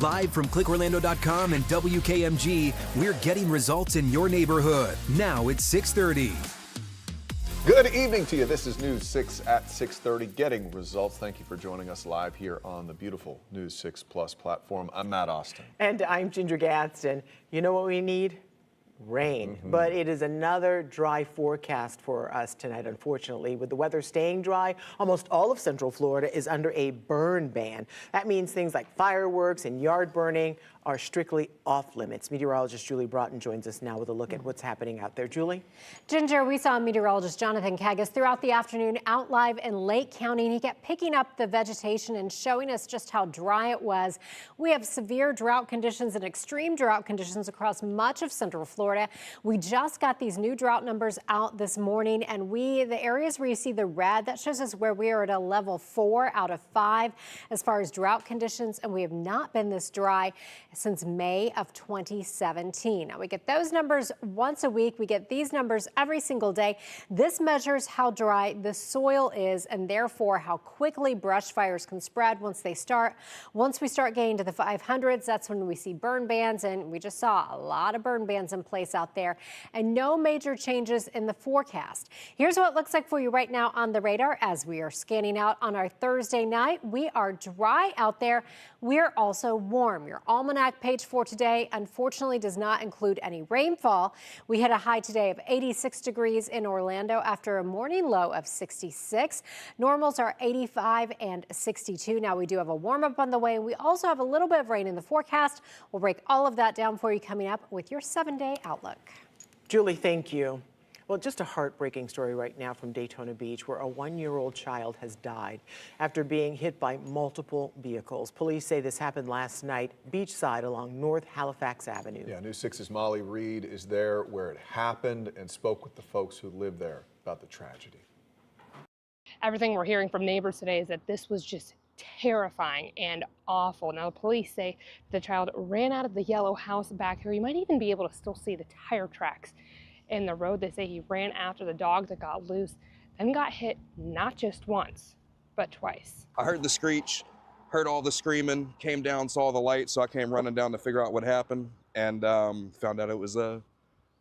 Live from clickorlando.com and WKMG, we're getting results in your neighborhood. Now it's 6:30. Good evening to you. This is News 6 at 6:30, getting results. Thank you for joining us live here on the beautiful News 6 Plus platform. I'm Matt Austin. And I'm Ginger Gadsden. You know what we need? Rain. But it is another dry forecast for us tonight, unfortunately. With the weather staying dry, almost all of Central Florida is under a burn ban. That means things like fireworks and yard burning are strictly off limits. Meteorologist Julie Broughton joins us now with a look at what's happening out there. Julie? Ginger, we saw meteorologist Jonathan Kagas throughout the afternoon out live in Lake County, and he kept picking up the vegetation and showing us just how dry it was. We have severe drought conditions and extreme drought conditions across much of Central Florida. We just got these new drought numbers out this morning, and the areas where you see the red, that shows us where we are at a level 4 out of 5 as far as drought conditions, and we have not been this dry since May of 2017. Now, we get those numbers once a week. We get these numbers every single day. This measures how dry the soil is and therefore how quickly brush fires can spread once they start. Once we start getting to the 500s, that's when we see burn bans, and we just saw a lot of burn bans in place out there, and no major changes in the forecast. Here's what it looks like for you right now on the radar as we are scanning out on our Thursday night. We are dry out there. We're also warm. Your almanac page for today, unfortunately, does not include any rainfall. We had a high today of 86 degrees in Orlando after a morning low of 66. Normals are 85 and 62. Now, we do have a warm up on the way, and we also have a little bit of rain in the forecast. We'll break all of that down for you coming up with your 7-day outlook. Julie, thank you. Well, just a heartbreaking story right now from Daytona Beach, where a 1-year-old child has died after being hit by multiple vehicles. Police say this happened last night beachside along North Halifax Avenue. Yeah, News 6's Molly Reed is there where it happened and spoke with the folks who live there about the tragedy. Everything we're hearing from neighbors today is that this was just terrifying and awful. Now, the police say the child ran out of the yellow house back here. You might even be able to still see the tire tracks in the road. They say he ran after the dog that got loose, then got hit not just once, but twice. I heard the screech, heard all the screaming, came down, saw the light, so I came running down to figure out what happened, and found out it was a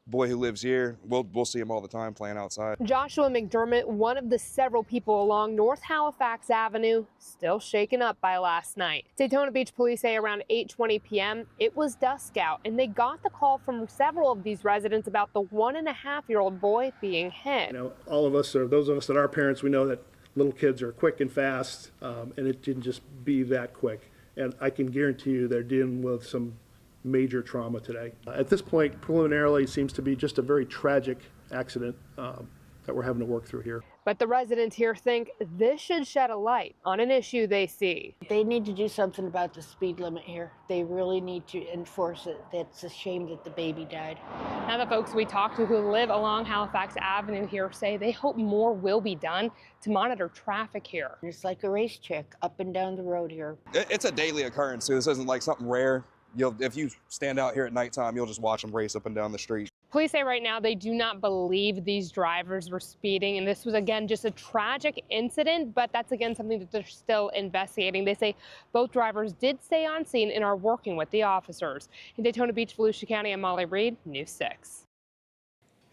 boy who lives here. We'll see him all the time playing outside. Joshua McDermott, one of the several people along North Halifax Avenue, still shaken up by last night. Daytona Beach police say around 8:20 p.m. it was dusk out, and they got the call from several of these residents about the 1.5-year-old boy being hit. You know, all of us, or those of us that are parents, we know that little kids are quick and fast, and it didn't just be that quick. And I can guarantee you they're dealing with some major trauma today. At this point, preliminarily, it seems to be just a very tragic accident that we're having to work through here. But the residents here think this should shed a light on an issue they see. They need to do something about the speed limit here. They really need to enforce it. It's a shame that the baby died. Now, the folks we talked to who live along Halifax Avenue here say they hope more will be done to monitor traffic here. It's like a race check up and down the road here. It's a daily occurrence, so this isn't like something rare. If you stand out here at nighttime, you'll just watch them race up and down the street. Police say right now they do not believe these drivers were speeding, and this was, again, just a tragic incident, but that's, again, something that they're still investigating. They say both drivers did stay on scene and are working with the officers. In Daytona Beach, Volusia County, I'm Molly Reed, News 6.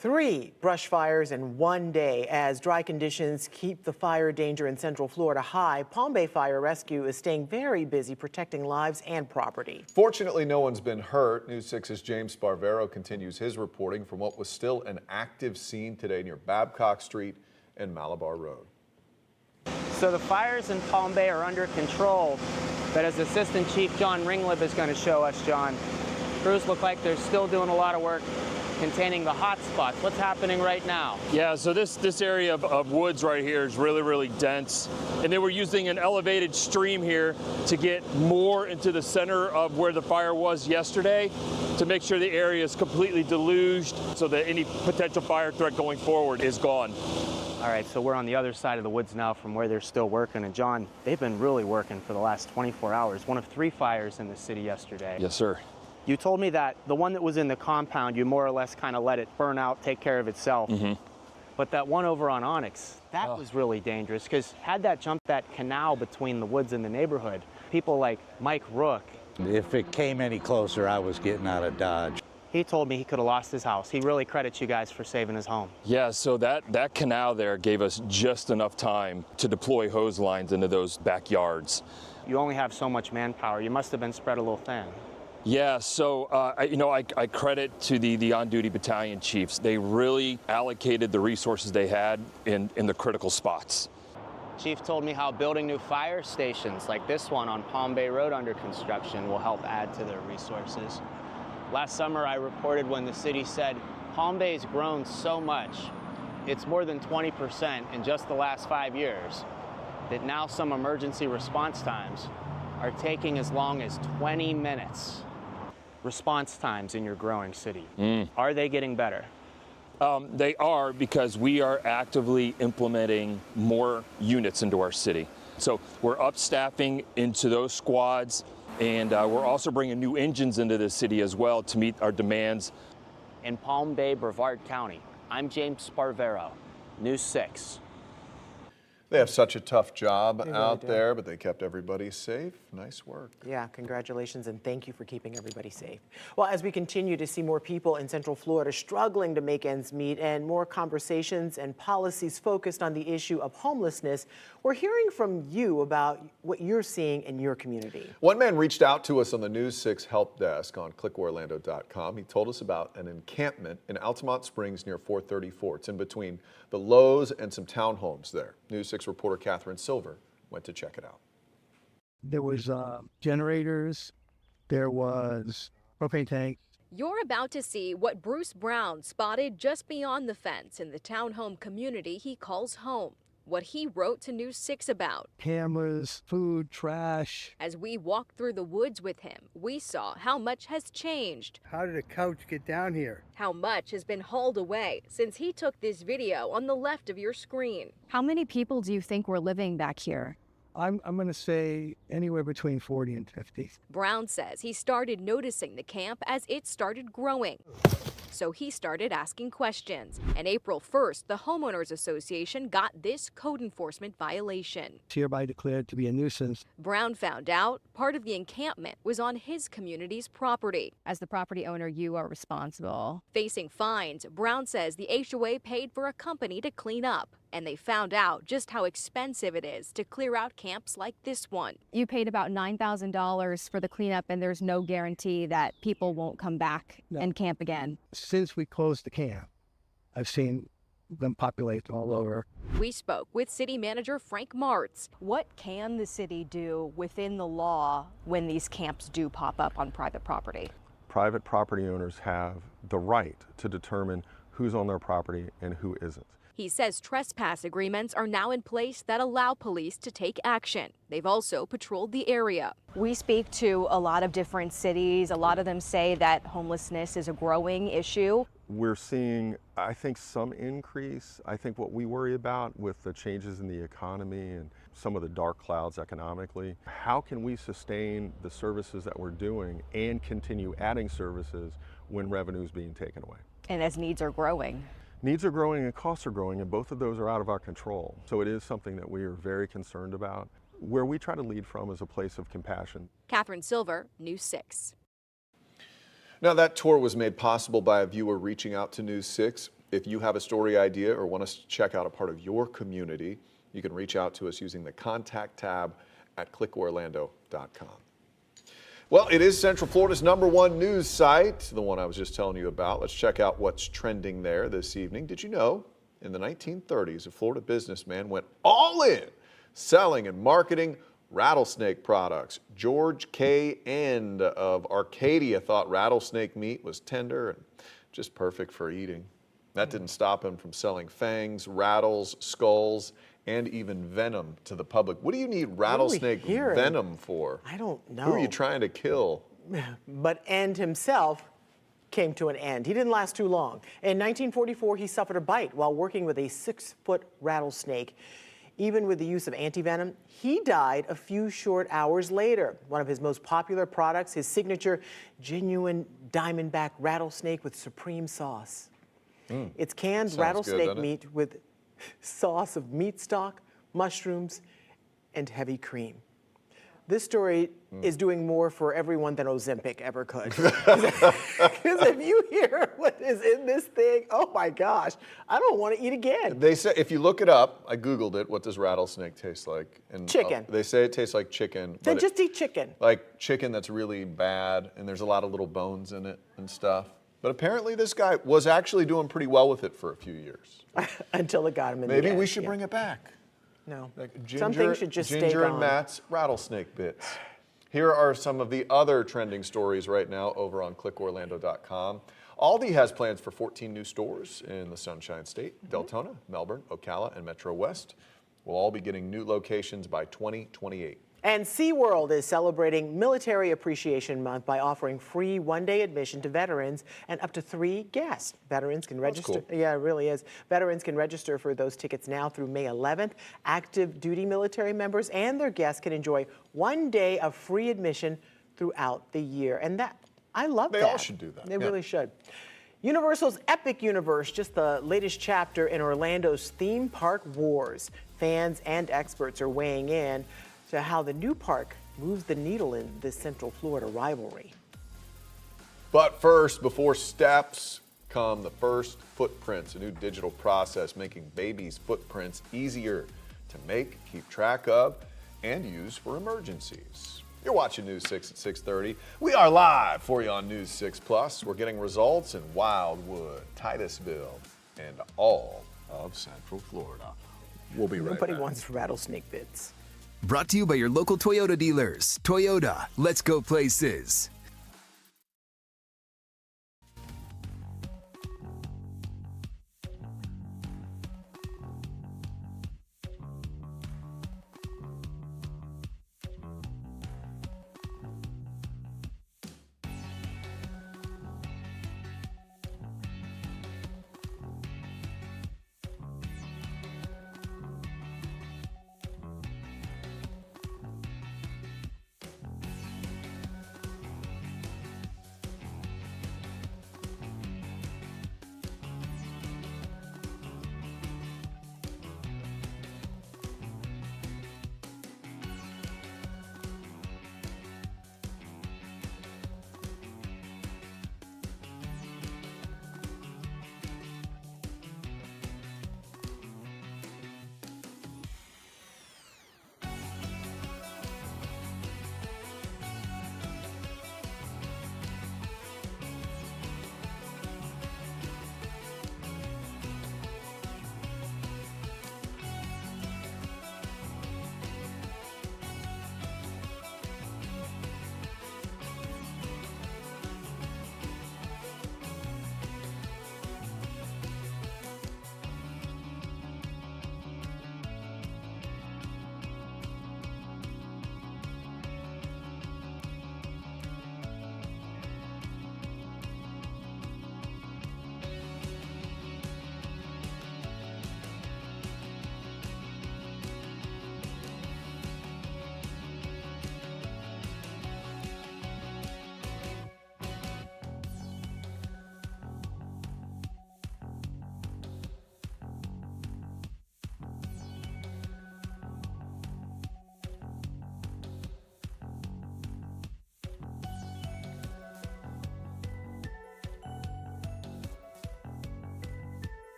3 brush fires in one day as dry conditions keep the fire danger in Central Florida high. Palm Bay Fire Rescue is staying very busy protecting lives and property. Fortunately, no one's been hurt. News 6's James Sparvero continues his reporting from what was still an active scene today near Babcock Street and Malabar Road. So the fires in Palm Bay are under control, but as Assistant Chief John Ringlip is going to show us, John, crews look like they're still doing a lot of work containing the hot spots. What's happening right now? Yeah, so this area of woods right here is really dense, and they were using an elevated stream here to get more into the center of where the fire was yesterday to make sure the area is completely deluged so that any potential fire threat going forward is gone. All right, so we're on the other side of the woods now from where they're still working, and John, they've been really working for the last 24 hours. One of 3 fires in the city yesterday. Yes, sir. You told me that the one that was in the compound, you more or less kind of let it burn out, take care of itself. But that one over on Onyx, that was really dangerous, because had that jumped that canal between the woods and the neighborhood, people like Mike Rook If it came any closer, I was getting out of Dodge. He told me he could have lost his house. He really credits you guys for saving his home. Yeah, so that canal there gave us just enough time to deploy hose lines into those backyards. You only have so much manpower. You must have been spread a little thin. Yeah, so I credit to the on-duty battalion chiefs. They really allocated the resources they had in the critical spots. Chief told me how building new fire stations like this one on Palm Bay Road under construction will help add to their resources. Last summer, I reported when the city said Palm Bay's grown so much, it's more than 20% in just the last 5 years, that now some emergency response times are taking as long as 20 minutes. Response times in your growing city, are they getting better? They are, because we are actively implementing more units into our city. So we're upstaffing into those squads, and we're also bringing new engines into the city as well to meet our demands. In Palm Bay, Brevard County, I'm James Sparvero, News 6. They have such a tough job out there, but they kept everybody safe. Nice work. Yeah, congratulations, and thank you for keeping everybody safe. Well, as we continue to see more people in Central Florida struggling to make ends meet and more conversations and policies focused on the issue of homelessness, we're hearing from you about what you're seeing in your community. One man reached out to us on the News 6 help desk on clickorlando.com. He told us about an encampment in Altamont Springs near 434. It's in between the Lowe's and some townhomes there. News 6 reporter Catherine Silver went to check it out. There was generators, there was propane tanks. You're about to see what Bruce Brown spotted just beyond the fence in the townhome community he calls home. What he wrote to News 6 about. Cameras, food, trash. As we walked through the woods with him, we saw how much has changed. How did a couch get down here? How much has been hauled away since he took this video on the left of your screen. How many people do you think were living back here? I'm going to say anywhere between 40 and 50. Brown says he started noticing the camp as it started growing. So he started asking questions. And April 1st, the Homeowners Association got this code enforcement violation. It's hereby declared to be a nuisance. Brown found out part of the encampment was on his community's property. As the property owner, you are responsible. Facing fines, Brown says the HOA paid for a company to clean up. And they found out just how expensive it is to clear out camps like this one. You paid about $9,000 for the cleanup, and there's no guarantee that people won't come back and camp again. Since we closed the camp, I've seen them populate all over. We spoke with City Manager Frank Martz. What can the city do within the law when these camps do pop up on private property? Private property owners have the right to determine who's on their property and who isn't. He says trespass agreements are now in place that allow police to take action. They've also patrolled the area. We speak to a lot of different cities. A lot of them say that homelessness is a growing issue. We're seeing, I think, some increase. I think what we worry about with the changes in the economy and some of the dark clouds economically, how can we sustain the services that we're doing and continue adding services when revenue is being taken away? And as needs are growing. Needs are growing and costs are growing, and both of those are out of our control. So it is something that we are very concerned about. Where we try to lead from is a place of compassion. Catherine Silver, News 6. Now, that tour was made possible by a viewer reaching out to News 6. If you have a story idea or want us to check out a part of your community, you can reach out to us using the contact tab at clickorlando.com. Well, it is Central Florida's #1 news site, the one I was just telling you about. Let's check out what's trending there this evening. Did you know in the 1930s, a Florida businessman went all in selling and marketing rattlesnake products? George K. End of Arcadia thought rattlesnake meat was tender and just perfect for eating. That didn't stop him from selling fangs, rattles, skulls, and even venom to the public. What do you need rattlesnake venom for? I don't know. Who are you trying to kill? But End himself came to an end. He didn't last too long. In 1944, he suffered a bite while working with a 6-foot rattlesnake. Even with the use of antivenom, he died a few short hours later. One of his most popular products, his signature genuine diamondback rattlesnake with supreme sauce. It's canned rattlesnake meat with sauce of meat stock, mushrooms, and heavy cream. this story is doing more for everyone than Ozempic ever could. Because if you hear what is in this thing, oh my gosh, I don't want to eat again. They say, if you look it up, I Googled it, what does rattlesnake taste like? And Chicken. They say it tastes like chicken. Then but just eat chicken. Like chicken that's really bad, and there's a lot of little bones in it and stuff. But apparently this guy was actually doing pretty well with it for a few years. Until it got him in the Maybe end, we should bring it back. No. Like Some things should just stay Ginger and gone. Matt's rattlesnake bits. Here are some of the other trending stories right now over on clickorlando.com. Aldi has plans for 14 new stores in the Sunshine State. Deltona, Melbourne, Ocala, and Metro West will all be getting new locations by 2028. And SeaWorld is celebrating Military Appreciation Month by offering free one-day admission to veterans and up to 3 guests. Veterans can register. Cool. Yeah, it really is. Veterans can register for those tickets now through May 11th. Active duty military members and their guests can enjoy 1 day of free admission throughout the year. And that, I love that. They all should do that. They really should. Universal's Epic Universe, just the latest chapter in Orlando's theme park wars. Fans and experts are weighing in to how the new park moves the needle in this Central Florida rivalry. But first, before steps, come the first footprints, a new digital process making babies' footprints easier to make, keep track of, and use for emergencies. You're watching News 6 at 6:30. We are live for you on News 6 Plus. We're getting results in Wildwood, Titusville, and all of Central Florida. We'll be right Nobody back. wants rattlesnake bits. Brought to you by your local Toyota dealers. Toyota, let's go places.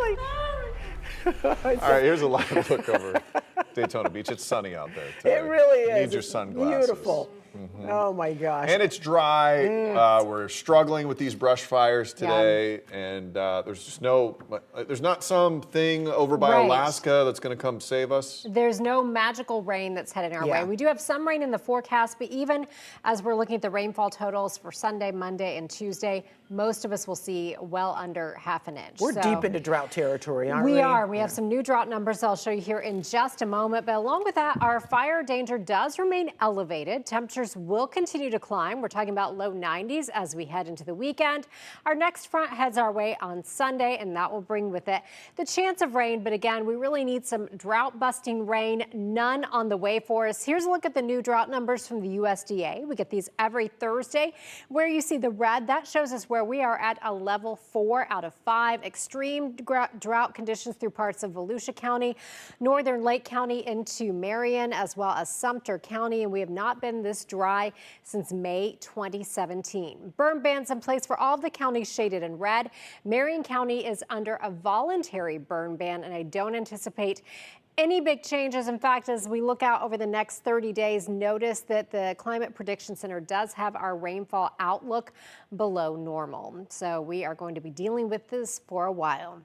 really? All right, here's a live look over Daytona Beach. It's sunny out there today. It really is. You need your It's sunglasses. beautiful. Oh my gosh. And it's dry. We're struggling with these brush fires today, and there's just there's not something over by Alaska that's going to come save us. There's no magical rain that's headed our way. We do have some rain in the forecast, but even as we're looking at the rainfall totals for Sunday, Monday, and Tuesday, most of us will see well under half an inch. We're deep into drought territory, aren't we? We are. We have some new drought numbers I'll show you here in just a moment. But along with that, our fire danger does remain elevated. Temperatures will continue to climb. We're talking about low 90s as we head into the weekend. Our next front heads our way on Sunday, and that will bring with it the chance of rain. But again, we really need some drought-busting rain. None on the way for us. Here's a look at the new drought numbers from the USDA. We get these every Thursday. Where you see the red, that shows us where we are at a level 4 out of 5. Extreme drought conditions through parts of Volusia County, northern Lake County into Marion, as well as Sumter County. And we have not been this dry since May 2017. Burn bans in place for all of the counties shaded in red. Marion County is under a voluntary burn ban, and I don't anticipate any big changes. In fact, as we look out over the next 30 days, notice that the Climate Prediction Center does have our rainfall outlook below normal. So we are going to be dealing with this for a while.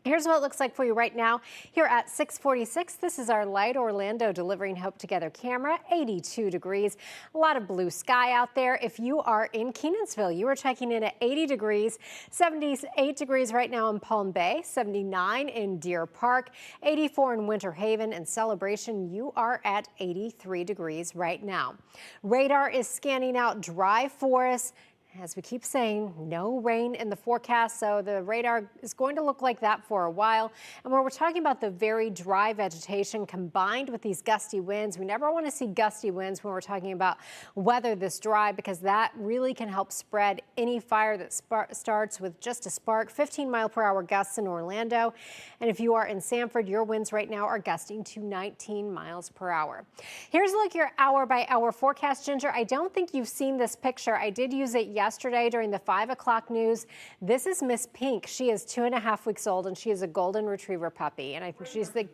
Here's what it looks like for you right now here at 646. This is our Light Orlando Delivering Hope Together camera, 82 degrees. A lot of blue sky out there. If you are in Kenansville, you are checking in at 80 degrees, 78 degrees right now in Palm Bay, 79 in Deer Park, 84 in Winter Haven, and Celebration, you are at 83 degrees right now. Radar is scanning out dry forests. As we keep saying, no rain in the forecast, so the radar is going to look like that for a while. And when we're talking about the very dry vegetation combined with these gusty winds, we never want to see gusty winds when we're talking about weather this dry, because that really can help spread any fire that starts with just a spark. 15-mile-per-hour gusts in Orlando. And if you are in Sanford, your winds right now are gusting to 19 miles per hour. Here's a look at your hour-by-hour forecast, Ginger. I don't think you've seen this picture. I did use it yesterday during the 5 o'clock news. This is Miss Pink. She is 2.5 weeks old, and she is a golden retriever puppy. And I think she's the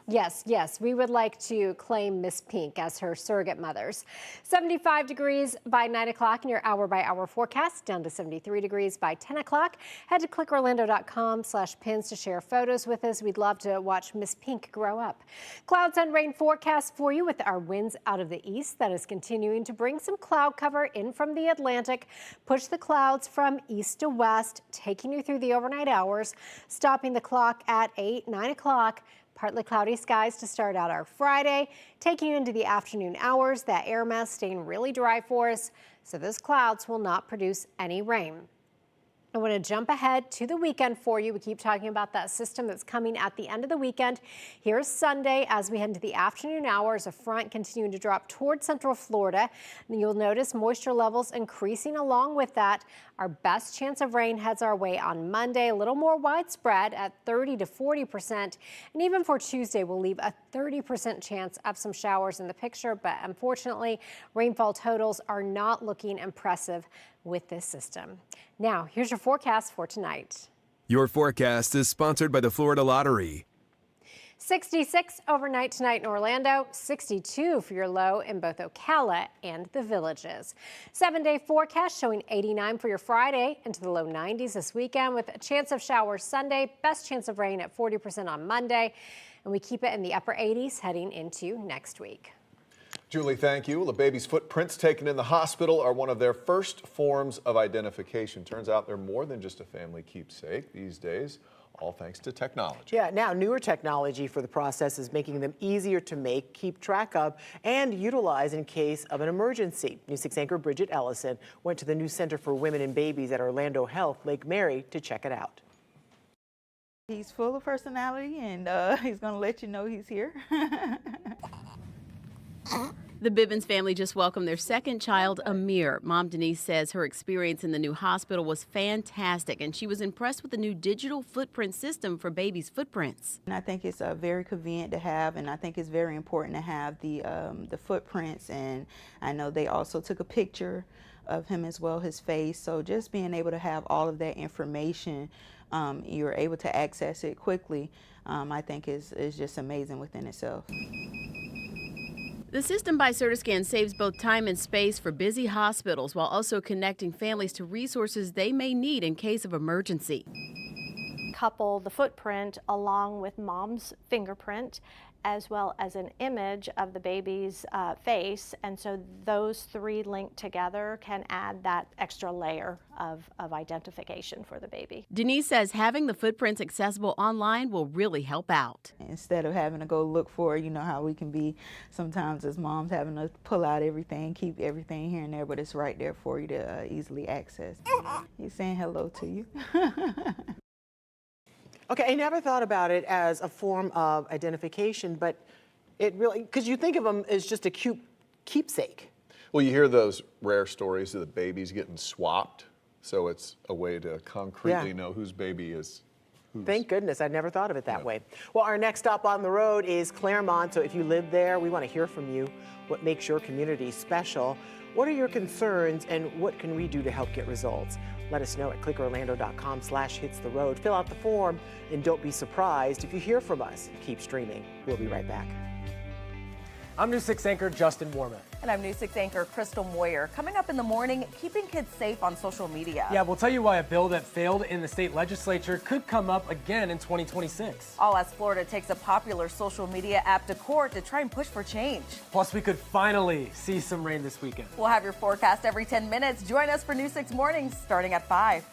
Yes, we would like to claim Miss Pink as her surrogate mothers. 75 degrees by 9 o'clock in your hour-by-hour forecast, down to 73 degrees by 10 o'clock. Head to clickorlando.com/pins to share photos with us. We'd love to watch Miss Pink grow up. Clouds and rain forecast for you with our winds out of the east. That is continuing to bring some cloud cover in from the Atlantic. Push the clouds from east to west, taking you through the overnight hours, stopping the clock at 8, 9 o'clock. Partly cloudy skies to start out our Friday, taking you into the afternoon hours. That air mass staying really dry for us, so those clouds will not produce any rain. I want to jump ahead to the weekend for you. We keep talking about that system that's coming at the end of the weekend. Here's Sunday as we head into the afternoon hours. A front continuing to drop toward central Florida. And you'll notice moisture levels increasing along with that. Our best chance of rain heads our way on Monday, a little more widespread at 30 to 40%. And even for Tuesday, we'll leave a 30% chance of some showers in the picture. But unfortunately, rainfall totals are not looking impressive with this system. Now, here's your forecast for tonight. Your forecast is sponsored by the Florida Lottery. 66 overnight tonight in Orlando, 62 for your low in both Ocala and the Villages. 7-day forecast showing 89 for your Friday into the low 90s this weekend with a chance of showers Sunday, best chance of rain at 40% on Monday, and we keep it in the upper 80s heading into next week. Julie, thank you. The baby's footprints taken in the hospital are one of their first forms of identification. Turns out they're more than just a family keepsake these days, all thanks to technology. Yeah, now newer technology for the process is making them easier to make, keep track of, and utilize in case of an emergency. News 6 anchor Bridget Ellison went to the new Center for Women and Babies at Orlando Health, Lake Mary, to check it out. He's full of personality, and he's going to let you know he's here. The Bibbins family just welcomed their second child, Amir. Mom Denise says her experience in the new hospital was fantastic, and she was impressed with the new digital footprint system for babies' footprints. And I think it's very convenient to have, and I think it's very important to have the footprints. And I know they also took a picture of him as well, his face. So just being able to have all of that information, you're able to access it quickly, I think is just amazing within itself. The system by Certiscan saves both time and space for busy hospitals while also connecting families to resources they may need in case of emergency. Couple the footprint along with mom's fingerprint as well as an image of the baby's face, and so those three linked together can add that extra layer of identification for the baby. Denise says having the footprints accessible online will really help out. Instead of having to go look for, you know how we can be sometimes as moms, having to pull out everything, keep everything here and there, but it's right there for you to easily access. He's saying hello to you. Okay, I never thought about it as a form of identification, but it really, because you think of them as just a cute keepsake. Well, you hear those rare stories of the babies getting swapped, so it's a way to concretely know whose baby is whose. Thank goodness, I never thought of it that way. Well, our next stop on the road is Claremont, so if you live there, we want to hear from you. What makes your community special? What are your concerns, and what can we do to help get results? Let us know at clickorlando.com/hitstheroad. Fill out the form, and don't be surprised if you hear from us. Keep streaming. We'll be right back. I'm News 6 anchor Justin Warman. And I'm News 6 anchor Crystal Moyer. Coming up in the morning, keeping kids safe on social media. Yeah, we'll tell you why a bill that failed in the state legislature could come up again in 2026. All as Florida takes a popular social media app to court to try and push for change. Plus, we could finally see some rain this weekend. We'll have your forecast every 10 minutes. Join us for News 6 Mornings starting at 5.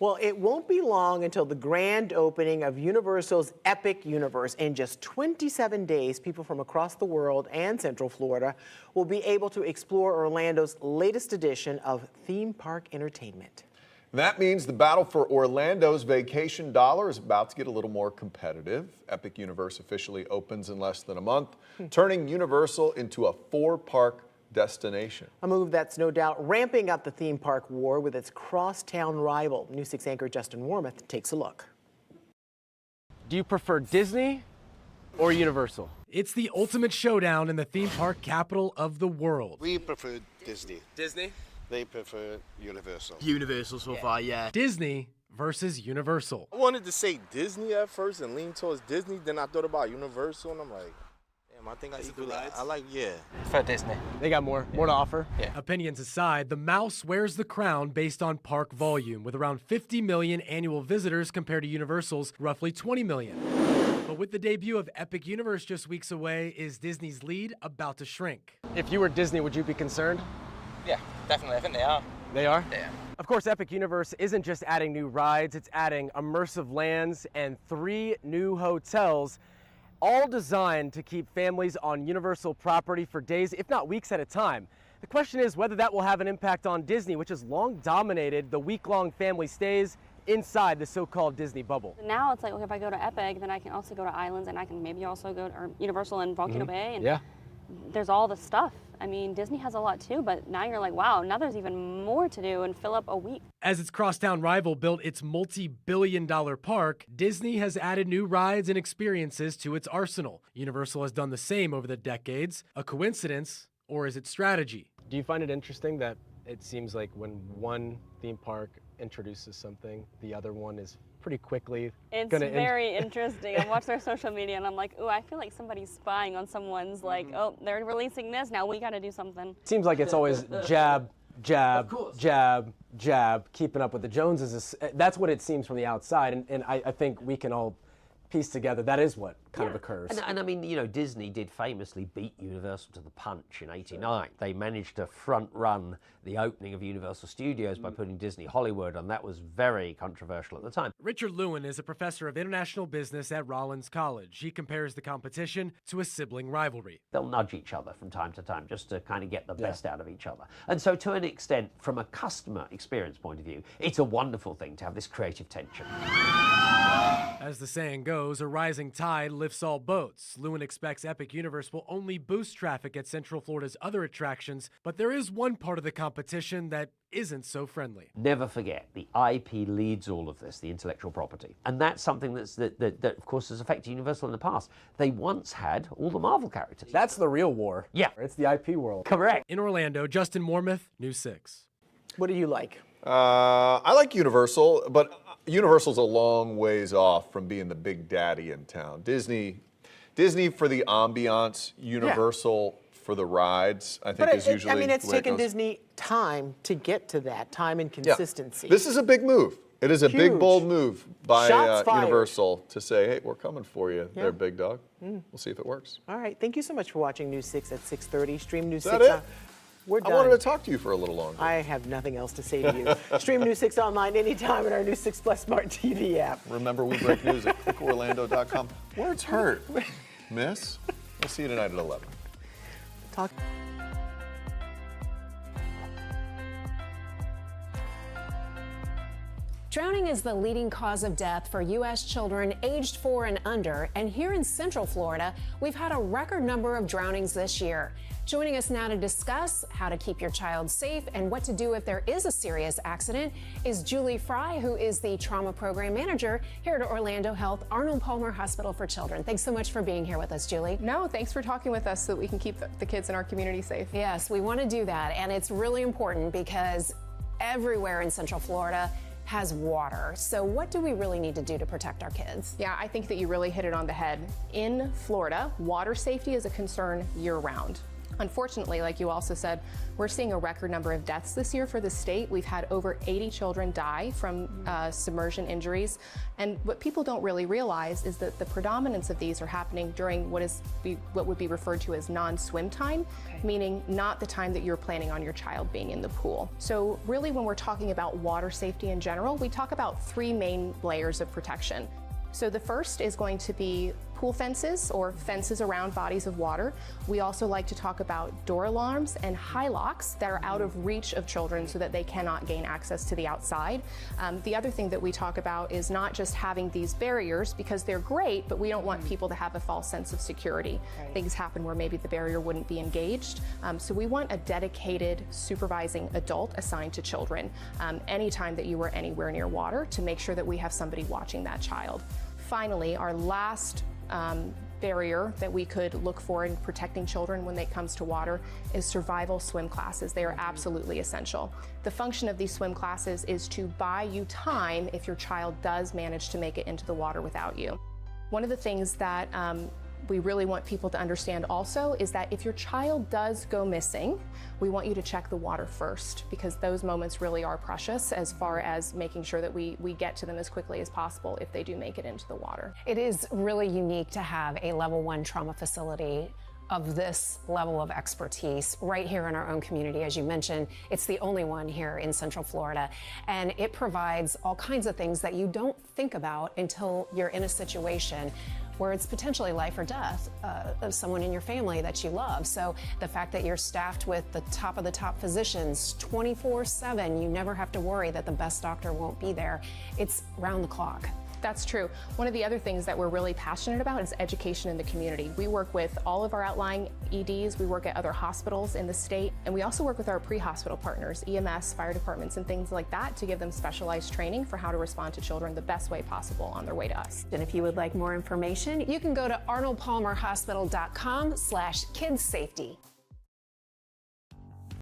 Well, it won't be long until the grand opening of Universal's Epic Universe. In just 27 days, people from across the world and Central Florida will be able to explore Orlando's latest edition of theme park entertainment. That means the battle for Orlando's vacation dollar is about to get a little more competitive. Epic Universe officially opens in less than a month, turning Universal into a 4-park destination. A move that's no doubt ramping up the theme park war with its crosstown rival. News 6 anchor Justin Wormuth takes a look. Do you prefer Disney or Universal? It's the ultimate showdown in the theme park capital of the world. We prefer Disney. Disney? They prefer Universal. Universal so far, yeah. Disney versus Universal. I wanted to say Disney at first and lean towards Disney, then I thought about Universal and I'm like, I think I like, yeah. For Disney. They got more to offer. Yeah. Opinions aside, the mouse wears the crown based on park volume, with around 50 million annual visitors compared to Universal's roughly 20 million. But with the debut of Epic Universe just weeks away, is Disney's lead about to shrink? If you were Disney, would you be concerned? Yeah, definitely. I think they are. They are? Yeah. Of course, Epic Universe isn't just adding new rides, it's adding immersive lands and 3 new hotels, all designed to keep families on Universal property for days, if not weeks at a time. The question is whether that will have an impact on Disney, which has long dominated the week-long family stays inside the so-called Disney bubble. Now it's like, okay, if I go to Epic, then I can also go to Islands, and I can maybe also go to Universal and Volcano Bay. And yeah. There's all the stuff. I mean, Disney has a lot too, but now you're like, wow, now there's even more to do and fill up a week. As its crosstown rival built its multi-billion-dollar park, Disney has added new rides and experiences to its arsenal. Universal has done the same over the decades. A coincidence, or is it strategy? Do you find it interesting that it seems like when one theme park introduces something, the other one is pretty quickly gonna very interesting. I watch their social media and I'm like, ooh, I feel like somebody's spying on someone's like, oh, they're releasing this, now we gotta do something. Seems like it's always jab, jab, jab, jab, keeping up with the Joneses. That's what it seems from the outside, and I think we can all piece together that is what kind of occurs. And I mean, you know, Disney did famously beat Universal to the punch in '89. They managed to front run the opening of Universal Studios by putting Disney Hollywood on. That was very controversial at the time. Richard Lewin is a professor of international business at Rollins College. He compares the competition to a sibling rivalry. They'll nudge each other from time to time just to kind of get the best out of each other. And so to an extent, from a customer experience point of view, it's a wonderful thing to have this creative tension. As the saying goes, a rising tide lifts all boats. Lewin expects Epic Universe will only boost traffic at Central Florida's other attractions, but there is one part of the competition that isn't so friendly. Never forget, the IP leads all of this, the intellectual property. And that's something that of course, has affected Universal in the past. They once had all the Marvel characters. That's the real war. Yeah. It's the IP world. Correct. In Orlando, Justin Wormuth, News 6. What do you like? I like Universal, but Universal's a long ways off from being the big daddy in town. Disney for the ambiance, Universal for the rides, I think is usually. I mean, it's the way taken it goes. Disney time to get to that, time and consistency. This is a big move. It is a big, bold move by Shots fired. Universal to say, hey, we're coming for you, Yeah. there, big dog. We'll see if it works. All right, thank you so much for watching News 6 at 6:30. Stream News Is 6 that on. it? We're done. I wanted to talk to you for a little longer. I have nothing else to say to you. Stream News 6 online anytime in our News 6 Plus Smart TV app. Remember, we break news at quickorlando.com. Words hurt, miss. We'll see you tonight at 11. Talk. Drowning is the leading cause of death for U.S. children aged 4 and under, and here in Central Florida, we've had a record number of drownings this year. Joining us now to discuss how to keep your child safe and what to do if there is a serious accident is Julie Fry, who is the Trauma Program Manager here at Orlando Health Arnold Palmer Hospital for Children. Thanks so much for being here with us, Julie. No, thanks for talking with us so that we can keep the kids in our community safe. Yes, we want to do that, and it's really important because everywhere in Central Florida has water. So what do we really need to do to protect our kids? Yeah, I think that you really hit it on the head. In Florida, water safety is a concern year-round. Unfortunately, like you also said, we're seeing a record number of deaths this year for the state. We've had over 80 children die from submersion injuries. And what people don't really realize is that the predominance of these are happening during what would be referred to as non-swim time, meaning not the time that you're planning on your child being in the pool. So really, when we're talking about water safety in general, we talk about 3 main layers of protection. So the first is going to be pool fences or fences around bodies of water. We also like to talk about door alarms and high locks that are out of reach of children so that they cannot gain access to the outside. The other thing that we talk about is not just having these barriers, because they're great, but we don't want people to have a false sense of security. Things happen where maybe the barrier wouldn't be engaged. So we want a dedicated supervising adult assigned to children anytime that you are anywhere near water, to make sure that we have somebody watching that child. Finally, our last barrier that we could look for in protecting children when it comes to water is survival swim classes. They are absolutely essential. The function of these swim classes is to buy you time if your child does manage to make it into the water without you. One of the things that we really want people to understand also is that if your child does go missing, we want you to check the water first, because those moments really are precious as far as making sure that we get to them as quickly as possible if they do make it into the water. It is really unique to have a level 1 trauma facility of this level of expertise right here in our own community. As you mentioned, it's the only one here in Central Florida, and it provides all kinds of things that you don't think about until you're in a situation where it's potentially life or death of someone in your family that you love. So the fact that you're staffed with the top of the top physicians 24/7, you never have to worry that the best doctor won't be there. It's round the clock. That's true. One of the other things that we're really passionate about is education in the community. We work with all of our outlying EDs, we work at other hospitals in the state, and we also work with our pre-hospital partners, EMS, fire departments, and things like that, to give them specialized training for how to respond to children the best way possible on their way to us. And if you would like more information, you can go to arnoldpalmerhospital.com/kidsafety.